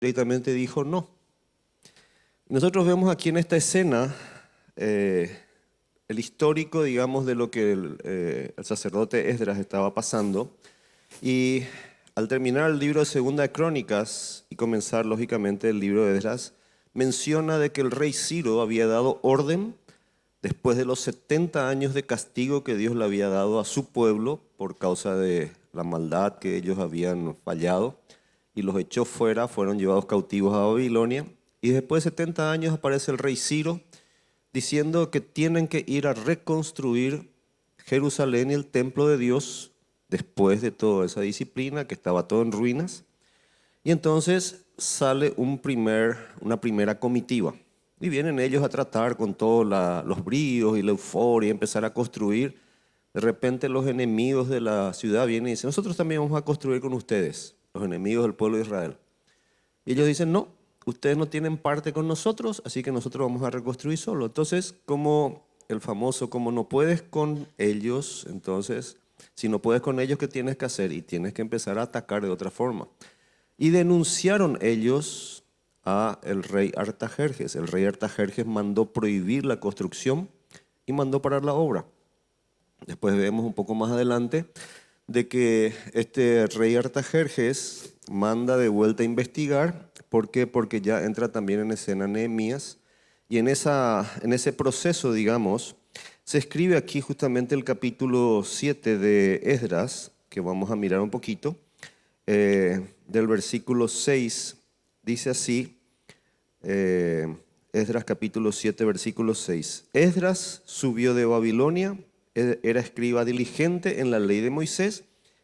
directamente dijo no. Nosotros vemos aquí en esta escena el histórico, digamos, de lo que el sacerdote Esdras estaba pasando. Y al terminar el libro de Segunda de Crónicas y comenzar, lógicamente, el libro de Esdras, menciona de que el rey Ciro había dado orden después de los 70 años de castigo que Dios le había dado a su pueblo por causa de la maldad que ellos habían fallado, y los echó fuera, fueron llevados cautivos a Babilonia. Y después de 70 años aparece el rey Ciro diciendo que tienen que ir a reconstruir Jerusalén y el templo de Dios después de toda esa disciplina, que estaba todo en ruinas. Y entonces sale una primera comitiva. Y vienen ellos a tratar con todos los bríos y la euforia, empezar a construir. De repente los enemigos de la ciudad vienen y dicen: nosotros también vamos a construir con ustedes, los enemigos del pueblo de Israel. Y ellos dicen: no, ustedes no tienen parte con nosotros, así que nosotros vamos a reconstruir solo. Entonces, como el famoso, como no puedes con ellos, entonces, si no puedes con ellos, ¿qué tienes que hacer? Y tienes que empezar a atacar de otra forma. Y denunciaron ellos a el rey Artajerjes. El rey Artajerjes mandó prohibir la construcción y mandó parar la obra. Después vemos un poco más adelante de que este rey Artajerjes manda de vuelta a investigar. ¿Por qué? Porque ya entra también en escena Nehemías. Y en ese proceso, digamos, se escribe aquí justamente el capítulo 7 de Esdras, que vamos a mirar un poquito. Del versículo 6, dice así, Esdras capítulo 7, versículo 6. Esdras subió de Babilonia, era escriba diligente en la ley de Moisés,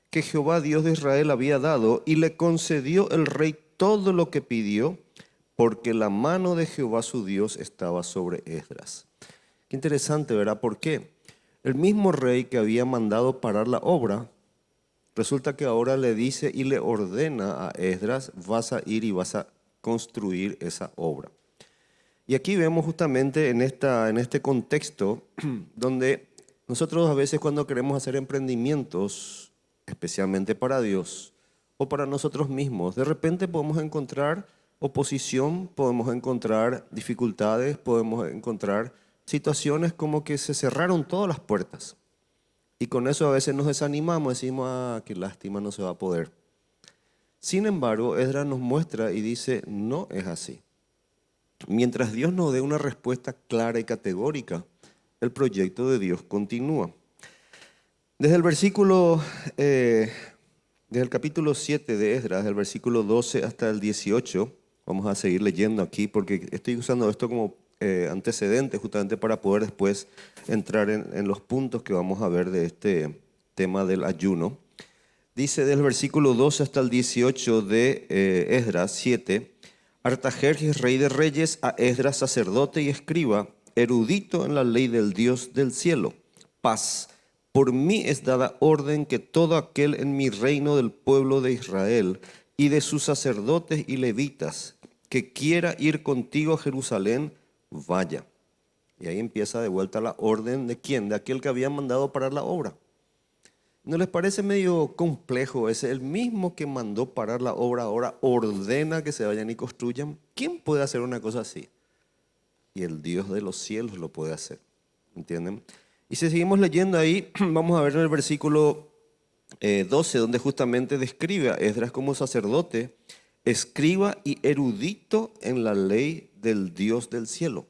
que Jehová Dios de Israel había dado, y le concedió el rey todo lo que pidió, porque la mano de Jehová su Dios estaba sobre Esdras. Qué interesante, ¿verdad? ¿Por qué? El mismo rey que había mandado parar la obra, resulta que ahora le dice y le ordena a Esdras: vas a ir y vas a construir esa obra. Y aquí vemos justamente en este contexto donde nosotros a veces, cuando queremos hacer emprendimientos, especialmente para Dios o para nosotros mismos, de repente podemos encontrar oposición, podemos encontrar dificultades, podemos encontrar situaciones como que se cerraron todas las puertas. Y con eso a veces nos desanimamos, decimos: ah, qué lástima, no se va a poder. Sin embargo, Esdras nos muestra y dice: no es así. Mientras Dios nos dé una respuesta clara y categórica, el proyecto de Dios continúa. Desde el capítulo 7 de Esdras, del versículo 12 hasta el 18, vamos a seguir leyendo aquí porque estoy usando esto como antecedente justamente para poder después entrar en los puntos que vamos a ver de este tema del ayuno. Dice del versículo 12 hasta el 18 de Esdras 7: Artajerjes, rey de reyes, a Esdras, sacerdote y escriba, erudito en la ley del Dios del cielo: paz. Por mí es dada orden que todo aquel en mi reino del pueblo de Israel y de sus sacerdotes y levitas que quiera ir contigo a Jerusalén, vaya. Y ahí empieza de vuelta la orden de quién, de aquel que había mandado parar la obra. ¿No les parece medio complejo? Es el mismo que mandó parar la obra, ahora ordena que se vayan y construyan. ¿Quién puede hacer una cosa así? Y el Dios de los cielos lo puede hacer. ¿Entienden? Y si seguimos leyendo ahí, vamos a ver en el versículo 12, donde justamente describe a Esdras como sacerdote, escriba y erudito en la ley del Dios del cielo.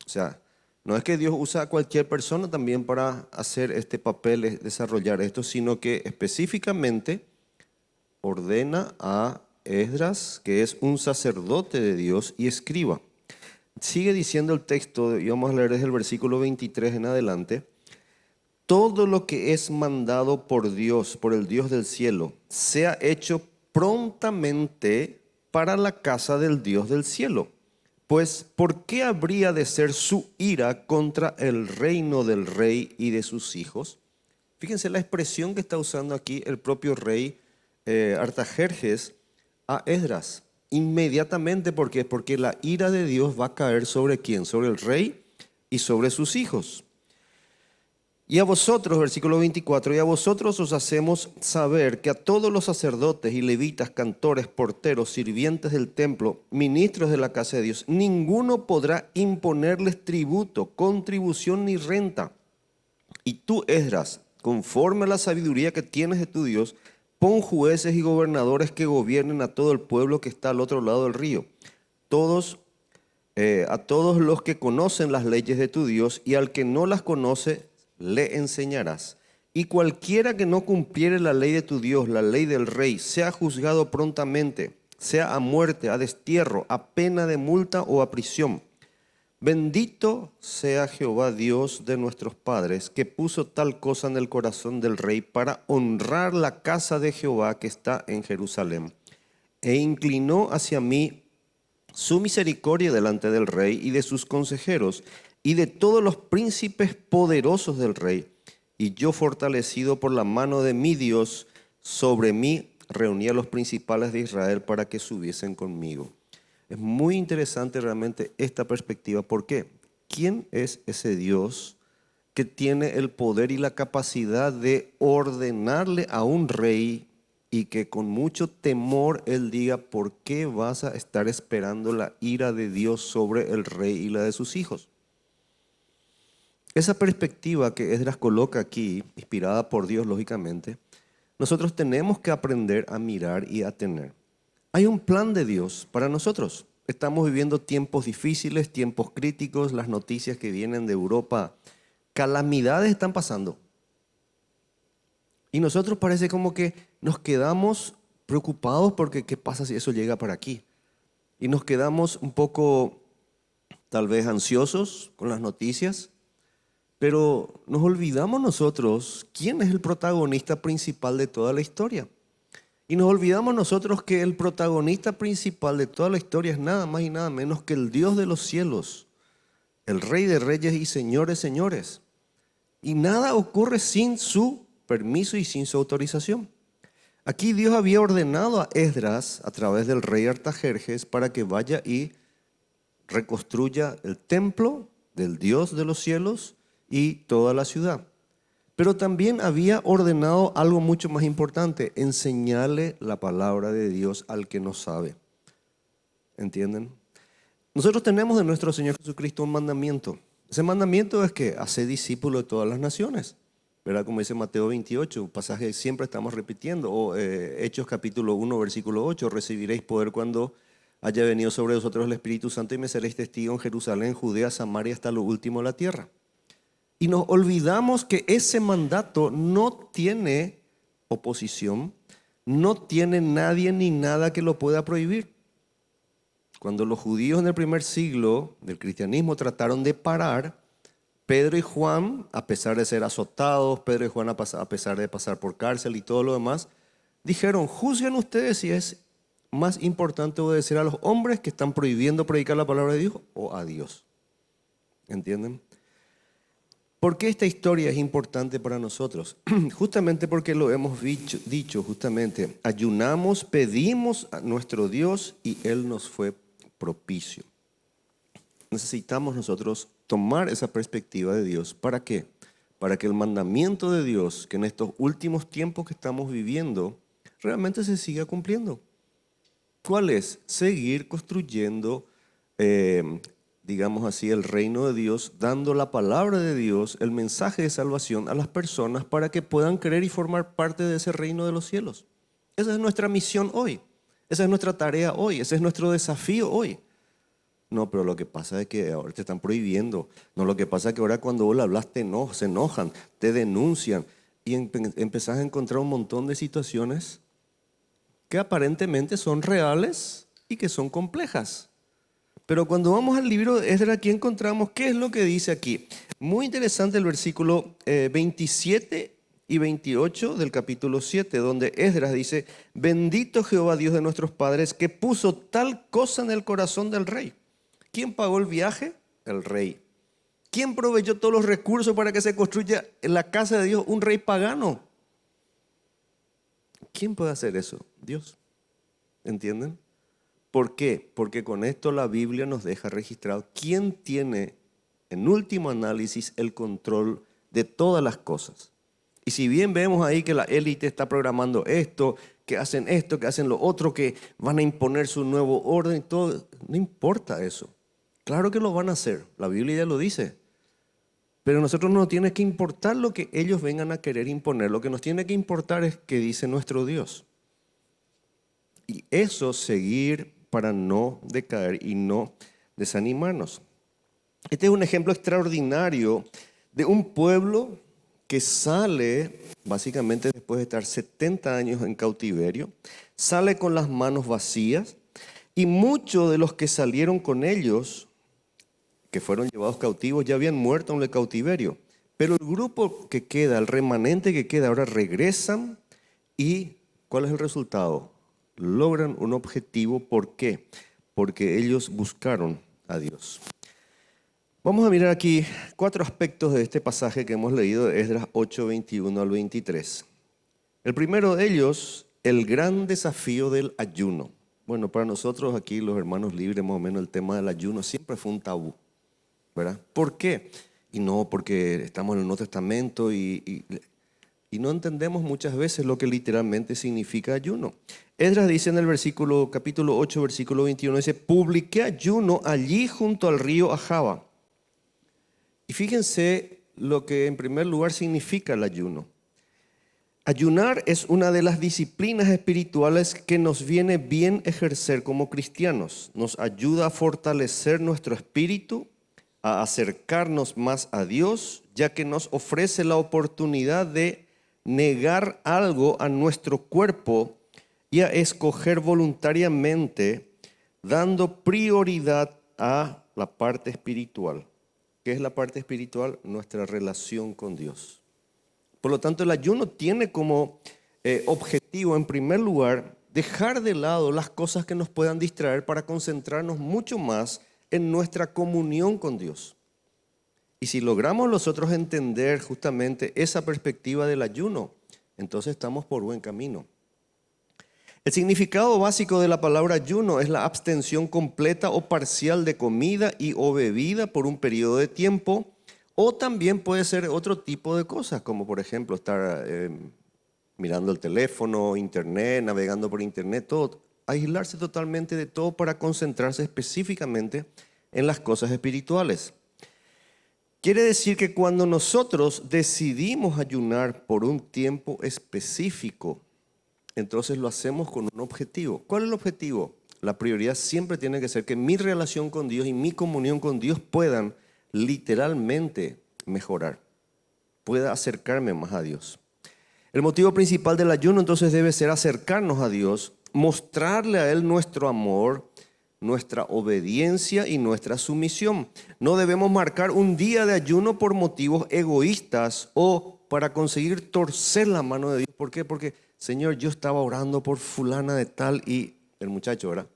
O sea, no es que Dios usa a cualquier persona también para hacer este papel, desarrollar esto, sino que específicamente ordena a Esdras, que es un sacerdote de Dios y escriba. Sigue diciendo el texto, y vamos a leer desde el versículo 23 en adelante: todo lo que es mandado por Dios, por el Dios del cielo, sea hecho prontamente para la casa del Dios del cielo. Pues, ¿por qué habría de ser su ira contra el reino del rey y de sus hijos? Fíjense la expresión que está usando aquí el propio rey Artajerjes a Esdras. Inmediatamente, ¿por qué? Porque la ira de Dios va a caer sobre quién, sobre el rey y sobre sus hijos. Y a vosotros, versículo 24, y a vosotros os hacemos saber que a todos los sacerdotes y levitas, cantores, porteros, sirvientes del templo, ministros de la casa de Dios, ninguno podrá imponerles tributo, contribución ni renta. Y tú, Esdras, conforme a la sabiduría que tienes de tu Dios, pon jueces y gobernadores que gobiernen a todo el pueblo que está al otro lado del río. A todos los que conocen las leyes de tu Dios, y al que no las conoce, le enseñarás. Y cualquiera que no cumpliere la ley de tu Dios, la ley del rey, sea juzgado prontamente, sea a muerte, a destierro, a pena de multa o a prisión. Bendito sea Jehová Dios de nuestros padres, que puso tal cosa en el corazón del rey para honrar la casa de Jehová que está en Jerusalén. E inclinó hacia mí su misericordia delante del rey y de sus consejeros y de todos los príncipes poderosos del rey. Y yo, fortalecido por la mano de mi Dios, sobre mí reuní a los principales de Israel para que subiesen conmigo. Es muy interesante realmente esta perspectiva. ¿Por qué? ¿Quién es ese Dios que tiene el poder y la capacidad de ordenarle a un rey y que con mucho temor él diga, ¿por qué vas a estar esperando la ira de Dios sobre el rey y la de sus hijos? Esa perspectiva que Esdras coloca aquí, inspirada por Dios lógicamente, nosotros tenemos que aprender a mirar y a tener. Hay un plan de Dios para nosotros. Estamos viviendo tiempos difíciles, tiempos críticos, las noticias que vienen de Europa, calamidades están pasando. Y nosotros parece como que nos quedamos preocupados porque ¿qué pasa si eso llega para aquí? Y nos quedamos un poco, tal vez, ansiosos con las noticias, pero nos olvidamos nosotros quién es el protagonista principal de toda la historia. Y nos olvidamos nosotros que el protagonista principal de toda la historia es nada más y nada menos que el Dios de los cielos, el Rey de reyes y señores, señores. Y nada ocurre sin su permiso y sin su autorización. Aquí Dios había ordenado a Esdras a través del rey Artajerjes para que vaya y reconstruya el templo del Dios de los cielos y toda la ciudad. Pero también había ordenado algo mucho más importante, enseñarle la palabra de Dios al que no sabe. ¿Entienden? Nosotros tenemos de nuestro Señor Jesucristo un mandamiento. Ese mandamiento es que hace discípulos de todas las naciones. ¿Verdad? Como dice Mateo 28, un pasaje que siempre estamos repitiendo. O Hechos capítulo 1, versículo 8, recibiréis poder cuando haya venido sobre vosotros el Espíritu Santo y me seréis testigo en Jerusalén, Judea, Samaria, hasta lo último de la tierra. Y nos olvidamos que ese mandato no tiene oposición, no tiene nadie ni nada que lo pueda prohibir. Cuando los judíos en el primer siglo del cristianismo trataron de parar, Pedro y Juan, a pesar de ser azotados, Pedro y Juan a pesar de pasar por cárcel y todo lo demás, dijeron, juzguen ustedes si es más importante obedecer a los hombres que están prohibiendo predicar la palabra de Dios o a Dios. ¿Entienden? ¿Por qué esta historia es importante para nosotros? Justamente porque lo hemos dicho, justamente, ayunamos, pedimos a nuestro Dios y Él nos fue propicio. Necesitamos nosotros tomar esa perspectiva de Dios. ¿Para qué? Para que el mandamiento de Dios, que en estos últimos tiempos que estamos viviendo, realmente se siga cumpliendo. ¿Cuál es? Seguir construyendo digamos así, el reino de Dios, dando la palabra de Dios, el mensaje de salvación a las personas para que puedan creer y formar parte de ese reino de los cielos. Esa es nuestra misión hoy, esa es nuestra tarea hoy, ese es nuestro desafío hoy. No, pero lo que pasa es que ahora te están prohibiendo. No, lo que pasa es que ahora cuando vos le hablas se enojan, te denuncian y empezás a encontrar un montón de situaciones que aparentemente son reales y que son complejas. Pero cuando vamos al libro de Esdras, aquí encontramos qué es lo que dice aquí. Muy interesante el versículo 27 y 28 del capítulo 7, donde Esdras dice, bendito Jehová Dios de nuestros padres, que puso tal cosa en el corazón del rey. ¿Quién pagó el viaje? El rey. ¿Quién proveyó todos los recursos para que se construya en la casa de Dios un rey pagano? ¿Quién puede hacer eso? Dios. ¿Entienden? ¿Por qué? Porque con esto la Biblia nos deja registrado quién tiene, en último análisis, el control de todas las cosas. Y si bien vemos ahí que la élite está programando esto, que hacen lo otro, que van a imponer su nuevo orden y todo, no importa eso. Claro que lo van a hacer, la Biblia ya lo dice. Pero a nosotros no nos tiene que importar lo que ellos vengan a querer imponer. Lo que nos tiene que importar es qué dice nuestro Dios. Y eso seguir para no decaer y no desanimarnos. Este es un ejemplo extraordinario de un pueblo que sale, básicamente después de estar 70 años en cautiverio, sale con las manos vacías, y muchos de los que salieron con ellos, que fueron llevados cautivos, ya habían muerto en el cautiverio. Pero el grupo que queda, el remanente que queda, ahora regresan, y ¿cuál es el resultado? Logran un objetivo. ¿Por qué? Porque ellos buscaron a Dios. Vamos a mirar aquí 4 aspectos de este pasaje que hemos leído de Esdras 8, 21 al 23. El primero de ellos, el gran desafío del ayuno. Bueno, para nosotros aquí, los hermanos libres, más o menos el tema del ayuno siempre fue un tabú, ¿verdad? ¿Por qué? Y no porque estamos en el Nuevo Testamento y no entendemos muchas veces lo que literalmente significa ayuno. Esdras dice en el capítulo 8, versículo 21, dice: publiqué ayuno allí junto al río Ahava. Y fíjense lo que en primer lugar significa el ayuno. Ayunar es una de las disciplinas espirituales que nos viene bien ejercer como cristianos. Nos ayuda a fortalecer nuestro espíritu, a acercarnos más a Dios, ya que nos ofrece la oportunidad de negar algo a nuestro cuerpo y a escoger voluntariamente, dando prioridad a la parte espiritual. ¿Qué es la parte espiritual? Nuestra relación con Dios. Por lo tanto, el ayuno tiene como objetivo, en primer lugar, dejar de lado las cosas que nos puedan distraer para concentrarnos mucho más en nuestra comunión con Dios. Y si logramos nosotros entender justamente esa perspectiva del ayuno, entonces estamos por buen camino. El significado básico de la palabra ayuno es la abstención completa o parcial de comida y o bebida por un periodo de tiempo, o también puede ser otro tipo de cosas, como por ejemplo estar mirando el teléfono, internet, navegando por internet, todo. Aislarse totalmente de todo para concentrarse específicamente en las cosas espirituales. Quiere decir que cuando nosotros decidimos ayunar por un tiempo específico, entonces lo hacemos con un objetivo. ¿Cuál es el objetivo? La prioridad siempre tiene que ser que mi relación con Dios y mi comunión con Dios puedan literalmente mejorar, pueda acercarme más a Dios. El motivo principal del ayuno entonces debe ser acercarnos a Dios, mostrarle a Él nuestro amor, nuestra obediencia y nuestra sumisión. No debemos marcar un día de ayuno por motivos egoístas o para conseguir torcer la mano de Dios. ¿Por qué? Porque, Señor, yo estaba orando por fulana de tal y el muchacho, ¿verdad?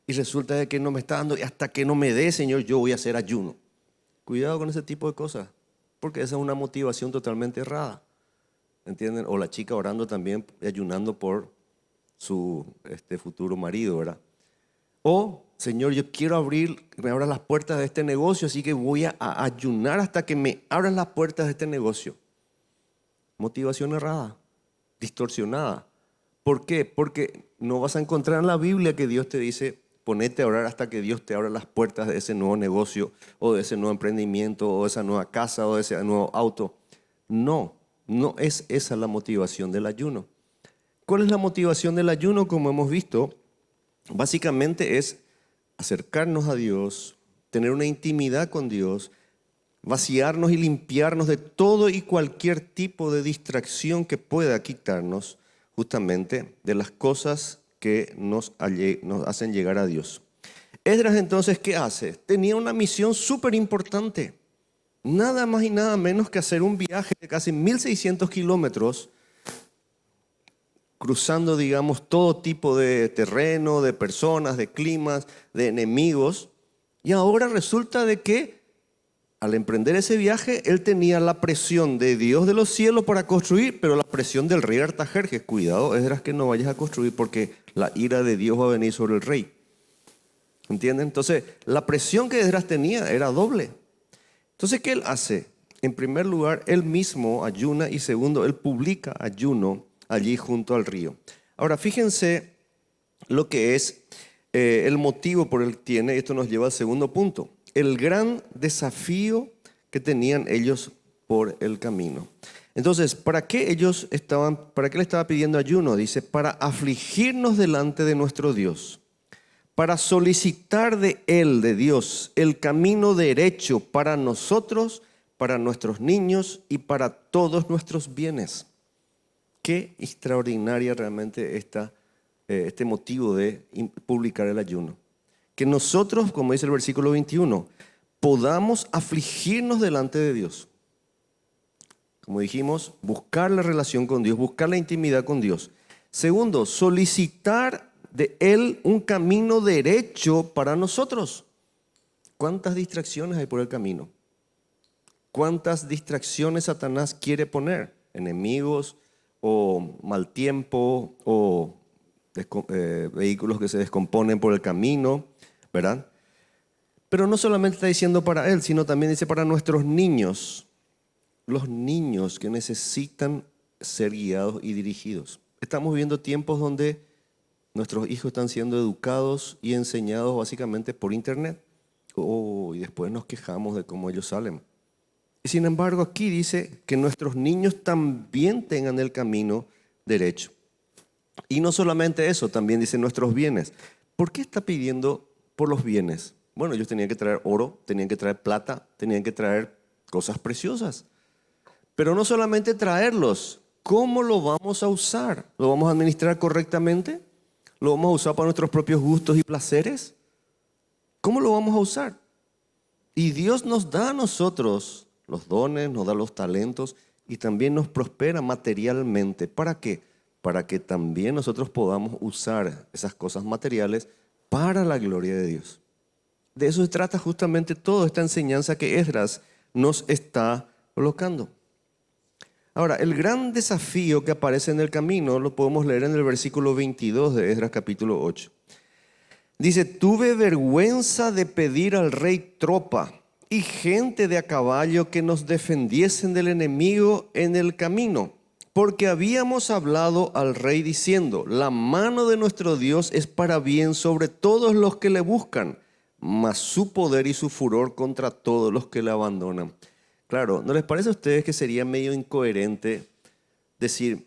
Y resulta de que no me está dando, y hasta que no me dé, Señor, yo voy a hacer ayuno. Cuidado con ese tipo de cosas, porque esa es una motivación totalmente errada. ¿Entienden? O la chica orando también, ayunando por su futuro marido, ¿verdad? O, Señor, yo quiero que me abras las puertas de este negocio, así que voy a ayunar hasta que me abras las puertas de este negocio. Motivación errada, distorsionada. ¿Por qué? Porque no vas a encontrar en la Biblia que Dios te dice: ponete a orar hasta que Dios te abra las puertas de ese nuevo negocio, o de ese nuevo emprendimiento, o de esa nueva casa, o de ese nuevo auto. No es esa la motivación del ayuno. ¿Cuál es la motivación del ayuno? Como hemos visto, básicamente es acercarnos a Dios, tener una intimidad con Dios, vaciarnos y limpiarnos de todo y cualquier tipo de distracción que pueda quitarnos justamente de las cosas que nos hacen llegar a Dios. Esdras entonces, ¿qué hace? Tenía una misión súper importante. Nada más y nada menos que hacer un viaje de casi 1.600 kilómetros, cruzando, digamos, todo tipo de terreno, de personas, de climas, de enemigos. Y ahora resulta de que al emprender ese viaje, él tenía la presión de Dios de los cielos para construir, pero la presión del rey Artajerjes. Cuidado, Esdras, que no vayas a construir porque la ira de Dios va a venir sobre el rey. ¿Entienden? Entonces, la presión que Esdras tenía era doble. Entonces, ¿qué él hace? En primer lugar, él mismo ayuna y segundo, él publica ayuno allí junto al río. Ahora, fíjense lo que es el motivo por el que tiene, esto nos lleva al segundo punto, el gran desafío que tenían ellos por el camino. Entonces, ¿para qué le estaba pidiendo ayuno? Dice, para afligirnos delante de nuestro Dios, para solicitar de Él, de Dios, el camino derecho para nosotros, para nuestros niños y para todos nuestros bienes. Qué extraordinaria realmente este motivo de publicar el ayuno. Que nosotros, como dice el versículo 21, podamos afligirnos delante de Dios. Como dijimos, buscar la relación con Dios, buscar la intimidad con Dios. Segundo, solicitar de Él un camino derecho para nosotros. ¿Cuántas distracciones hay por el camino? ¿Cuántas distracciones Satanás quiere poner? Enemigos, o mal tiempo, o vehículos que se descomponen por el camino, ¿verdad? Pero no solamente está diciendo para Él, sino también dice para nuestros niños. Los niños que necesitan ser guiados y dirigidos. Estamos viviendo tiempos donde nuestros hijos están siendo educados y enseñados básicamente por internet. Y después nos quejamos de cómo ellos salen. Y sin embargo, aquí dice que nuestros niños también tengan el camino derecho. Y no solamente eso, también dice nuestros bienes. ¿Por qué está pidiendo por los bienes? Bueno, ellos tenían que traer oro, tenían que traer plata, tenían que traer cosas preciosas. Pero no solamente traerlos, ¿cómo lo vamos a usar? ¿Lo vamos a administrar correctamente? ¿Lo vamos a usar para nuestros propios gustos y placeres? ¿Cómo lo vamos a usar? Y Dios nos da a nosotros los dones, nos da los talentos y también nos prospera materialmente. ¿Para qué? Para que también nosotros podamos usar esas cosas materiales para la gloria de Dios. De eso se trata justamente toda esta enseñanza que Esdras nos está colocando. Ahora, el gran desafío que aparece en el camino lo podemos leer en el versículo 22 de Esdras capítulo 8. Dice, tuve vergüenza de pedir al rey tropa y gente de a caballo que nos defendiesen del enemigo en el camino, porque habíamos hablado al rey diciendo, la mano de nuestro Dios es para bien sobre todos los que le buscan, mas su poder y su furor contra todos los que le abandonan. Claro, ¿no les parece a ustedes que sería medio incoherente decir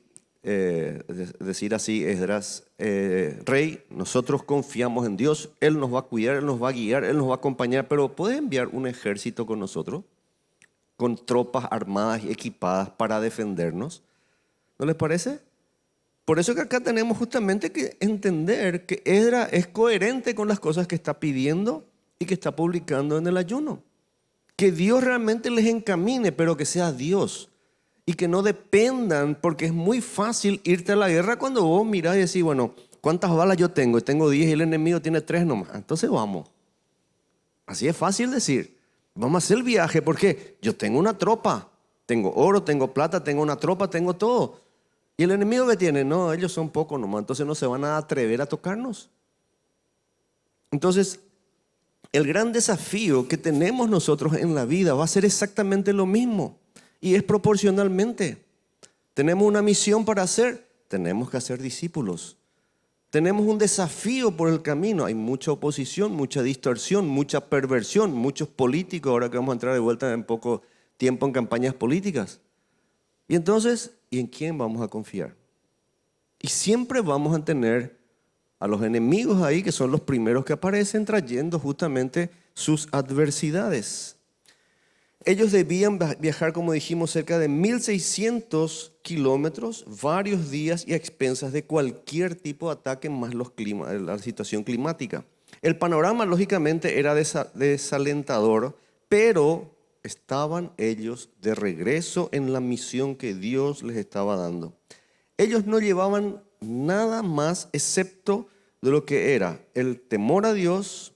así, Esdras, rey, nosotros confiamos en Dios, Él nos va a cuidar, Él nos va a guiar, Él nos va a acompañar, pero ¿puede enviar un ejército con nosotros? Con tropas armadas y equipadas para defendernos. ¿No les parece? Por eso que acá tenemos justamente que entender que Esdras es coherente con las cosas que está pidiendo y que está publicando en el ayuno. Que Dios realmente les encamine, pero que sea Dios. Y que no dependan, porque es muy fácil irte a la guerra cuando vos mirás y decís, bueno, ¿cuántas balas yo tengo? Tengo 10 y el enemigo tiene 3 nomás. Entonces vamos. Así es fácil decir. Vamos a hacer el viaje porque yo tengo una tropa. Tengo oro, tengo plata, tengo una tropa, tengo todo. ¿Y el enemigo que tiene? No, ellos son pocos nomás. Entonces no se van a atrever a tocarnos. Entonces, el gran desafío que tenemos nosotros en la vida va a ser exactamente lo mismo. Y es proporcionalmente. Tenemos una misión para hacer. Tenemos que hacer discípulos. Tenemos un desafío por el camino. Hay mucha oposición, mucha distorsión, mucha perversión, muchos políticos. Ahora que vamos a entrar de vuelta en poco tiempo en campañas políticas. Y entonces, ¿y en quién vamos a confiar? Y siempre vamos a tener a los enemigos ahí, que son los primeros que aparecen trayendo justamente sus adversidades. Ellos debían viajar, como dijimos, cerca de 1.600 kilómetros, varios días y a expensas de cualquier tipo de ataque, más la situación climática. El panorama, lógicamente, era desalentador, pero estaban ellos de regreso en la misión que Dios les estaba dando. Ellos no llevaban nada más excepto de lo que era el temor a Dios,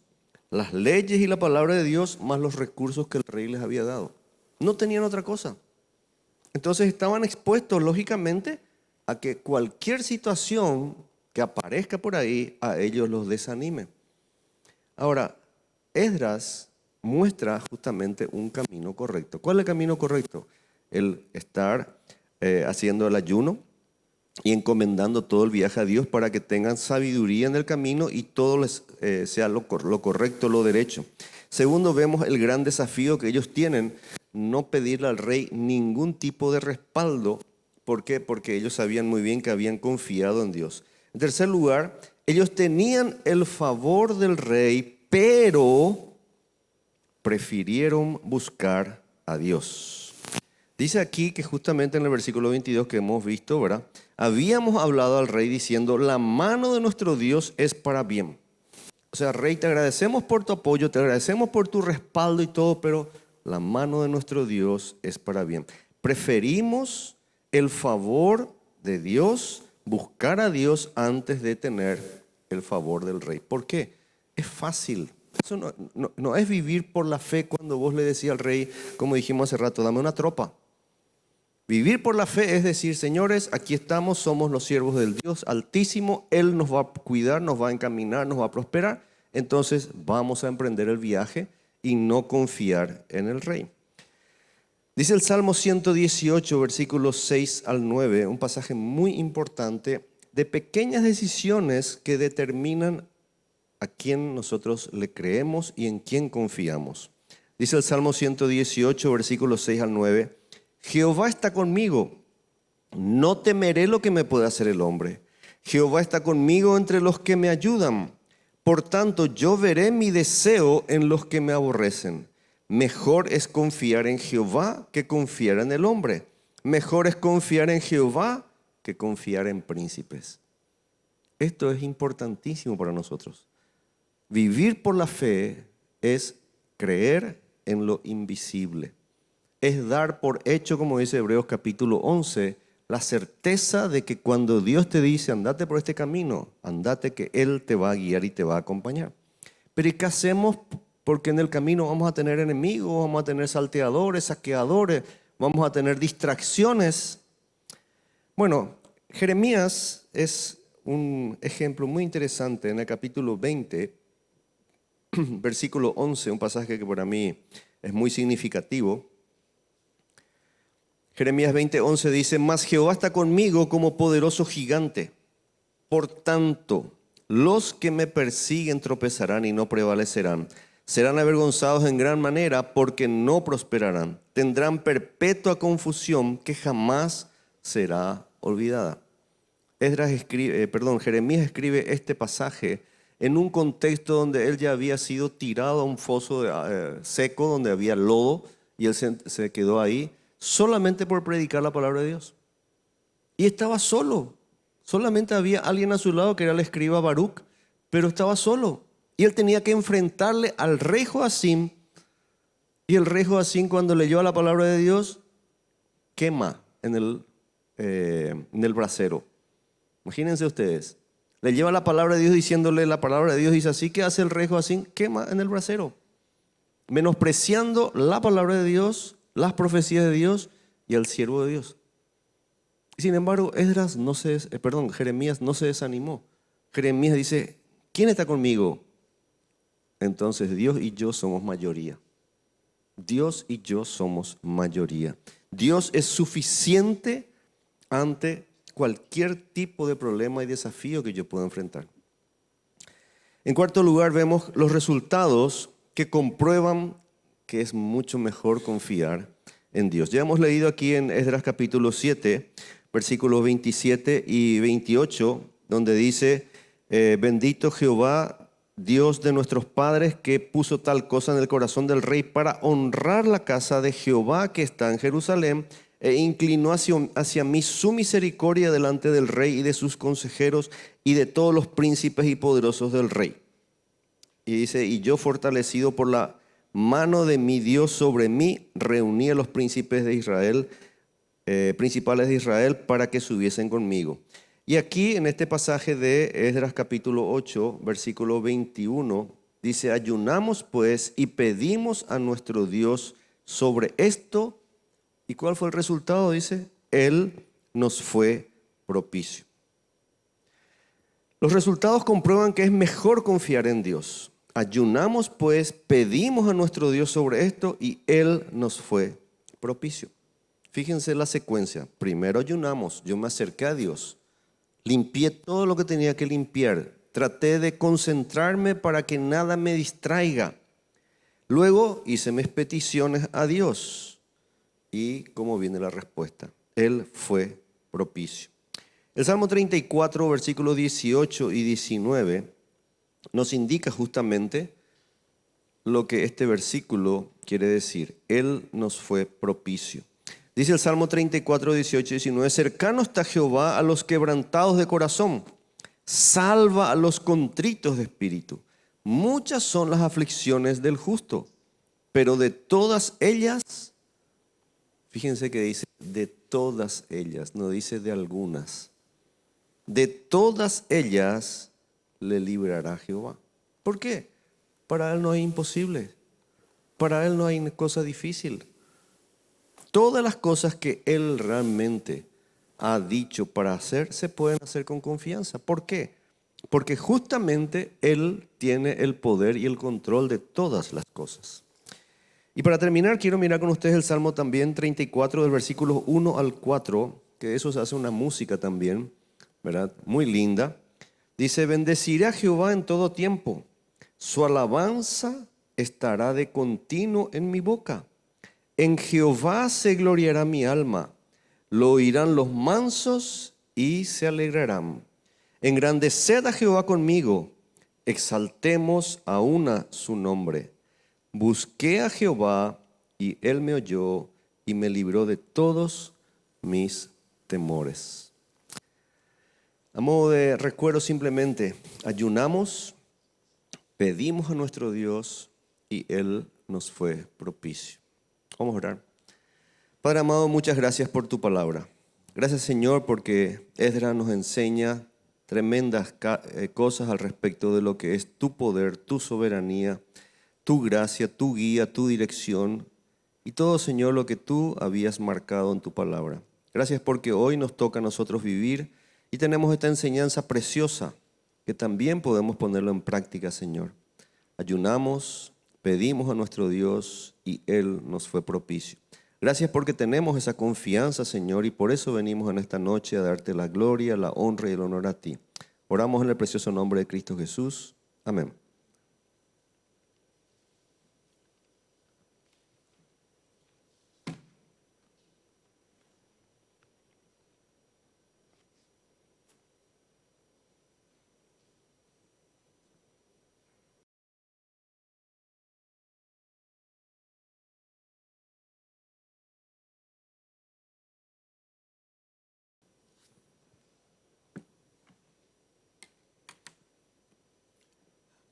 las leyes y la palabra de Dios, más los recursos que el rey les había dado. No tenían otra cosa. Entonces estaban expuestos, lógicamente, a que cualquier situación que aparezca por ahí, a ellos los desanime. Ahora, Esdras muestra justamente un camino correcto. ¿Cuál es el camino correcto? El estar haciendo el ayuno y encomendando todo el viaje a Dios para que tengan sabiduría en el camino y todo les sea lo correcto, lo derecho. Segundo, vemos el gran desafío que ellos tienen, no pedirle al rey ningún tipo de respaldo. ¿Por qué? Porque ellos sabían muy bien que habían confiado en Dios. En tercer lugar, ellos tenían el favor del rey, pero prefirieron buscar a Dios. Dice aquí que justamente en el versículo 22 que hemos visto, ¿verdad? Habíamos hablado al rey diciendo, la mano de nuestro Dios es para bien. O sea, rey, te agradecemos por tu apoyo, te agradecemos por tu respaldo y todo, pero la mano de nuestro Dios es para bien. Preferimos el favor de Dios, buscar a Dios antes de tener el favor del rey. ¿Por qué? Es fácil. Eso no es vivir por la fe cuando vos le decís al rey, como dijimos hace rato, dame una tropa. Vivir por la fe es decir, señores, aquí estamos, somos los siervos del Dios Altísimo, Él nos va a cuidar, nos va a encaminar, nos va a prosperar, entonces vamos a emprender el viaje y no confiar en el rey. Dice el Salmo 118, versículos 6 al 9, un pasaje muy importante de pequeñas decisiones que determinan a quién nosotros le creemos y en quién confiamos. Dice el Salmo 118, versículos 6 al 9, Jehová está conmigo, no temeré lo que me pueda hacer el hombre. Jehová está conmigo entre los que me ayudan. Por tanto, yo veré mi deseo en los que me aborrecen. Mejor es confiar en Jehová que confiar en el hombre. Mejor es confiar en Jehová que confiar en príncipes. Esto es importantísimo para nosotros. Vivir por la fe es creer en lo invisible. Es dar por hecho, como dice Hebreos capítulo 11, la certeza de que cuando Dios te dice, andate por este camino, andate que Él te va a guiar y te va a acompañar. Pero ¿y qué hacemos? Porque en el camino vamos a tener enemigos, vamos a tener salteadores, saqueadores, vamos a tener distracciones. Bueno, Jeremías es un ejemplo muy interesante en el capítulo 20, versículo 11, un pasaje que para mí es muy significativo. Jeremías 20:11 dice, mas Jehová está conmigo como poderoso gigante. Por tanto, los que me persiguen tropezarán y no prevalecerán. Serán avergonzados en gran manera porque no prosperarán. Tendrán perpetua confusión que jamás será olvidada. Jeremías escribe este pasaje en un contexto donde él ya había sido tirado a un foso seco donde había lodo y él se quedó ahí solamente por predicar la palabra de Dios. Y estaba solo. Solamente había alguien a su lado que era el escriba Baruc, pero estaba solo. Y él tenía que enfrentarle al rey Joacim. Y el rey Joacim, cuando leyó la palabra de Dios, quema en el brasero. Imagínense ustedes. Le lleva la palabra de Dios diciéndole, la palabra de Dios dice así, ¿qué hace el rey Joacim? Quema en el brasero. Menospreciando la palabra de Dios, las profecías de Dios y al siervo de Dios. Sin embargo, Jeremías no se desanimó. Jeremías dice, ¿quién está conmigo? Entonces Dios y yo somos mayoría. Dios y yo somos mayoría. Dios es suficiente ante cualquier tipo de problema y desafío que yo pueda enfrentar. En cuarto lugar, vemos los resultados que comprueban que es mucho mejor confiar en Dios. Ya hemos leído aquí en Esdras capítulo 7, versículos 27 y 28, donde dice, bendito Jehová, Dios de nuestros padres, que puso tal cosa en el corazón del rey para honrar la casa de Jehová que está en Jerusalén, e inclinó hacia mí su misericordia delante del rey y de sus consejeros y de todos los príncipes y poderosos del rey. Y dice, y yo fortalecido por la mano de mi Dios sobre mí, reuní a los príncipes de Israel, principales de Israel, para que subiesen conmigo. Y aquí en este pasaje de Esdras capítulo 8, versículo 21, dice, ayunamos pues y pedimos a nuestro Dios sobre esto. ¿Y cuál fue el resultado? Dice, Él nos fue propicio. Los resultados comprueban que es mejor confiar en Dios. Ayunamos pues, pedimos a nuestro Dios sobre esto y Él nos fue propicio. Fíjense la secuencia. Primero ayunamos, yo me acerqué a Dios, limpié todo lo que tenía que limpiar, traté de concentrarme para que nada me distraiga. Luego hice mis peticiones a Dios y ¿cómo viene la respuesta? Él fue propicio. El Salmo 34, versículos 18 y 19 nos indica justamente lo que este versículo quiere decir. Él nos fue propicio. Dice el Salmo 34, 18 y 19, cercano está Jehová a los quebrantados de corazón, salva a los contritos de espíritu. Muchas son las aflicciones del justo, pero de todas ellas, fíjense que dice de todas ellas, no dice de algunas. De todas ellas le librará Jehová. ¿Por qué? Para Él no hay imposible. Para Él no hay cosa difícil. Todas las cosas que Él realmente ha dicho para hacer, se pueden hacer con confianza. ¿Por qué? Porque justamente Él tiene el poder y el control de todas las cosas. Y para terminar, quiero mirar con ustedes el Salmo también 34, del versículo 1 al 4, que de eso se hace una música también, ¿verdad? Muy linda. Dice, bendeciré a Jehová en todo tiempo. Su alabanza estará de continuo en mi boca. En Jehová se gloriará mi alma. Lo oirán los mansos y se alegrarán. Engrandeced a Jehová conmigo. Exaltemos a una su nombre. Busqué a Jehová y Él me oyó y me libró de todos mis temores. A modo de recuerdo simplemente, ayunamos, pedimos a nuestro Dios y Él nos fue propicio. Vamos a orar. Padre amado, muchas gracias por tu palabra. Gracias, Señor, porque Esdras nos enseña tremendas cosas al respecto de lo que es tu poder, tu soberanía, tu gracia, tu guía, tu dirección y todo, Señor, lo que tú habías marcado en tu palabra. Gracias porque hoy nos toca a nosotros vivir y tenemos esta enseñanza preciosa que también podemos ponerlo en práctica, Señor. Ayunamos, pedimos a nuestro Dios y Él nos fue propicio. Gracias porque tenemos esa confianza, Señor, y por eso venimos en esta noche a darte la gloria, la honra y el honor a ti. Oramos en el precioso nombre de Cristo Jesús. Amén.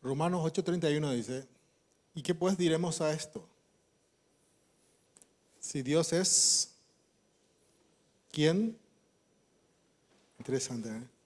Romanos 8:31 dice, ¿y qué pues diremos a esto? Si Dios es, ¿quién? Interesante, ¿eh?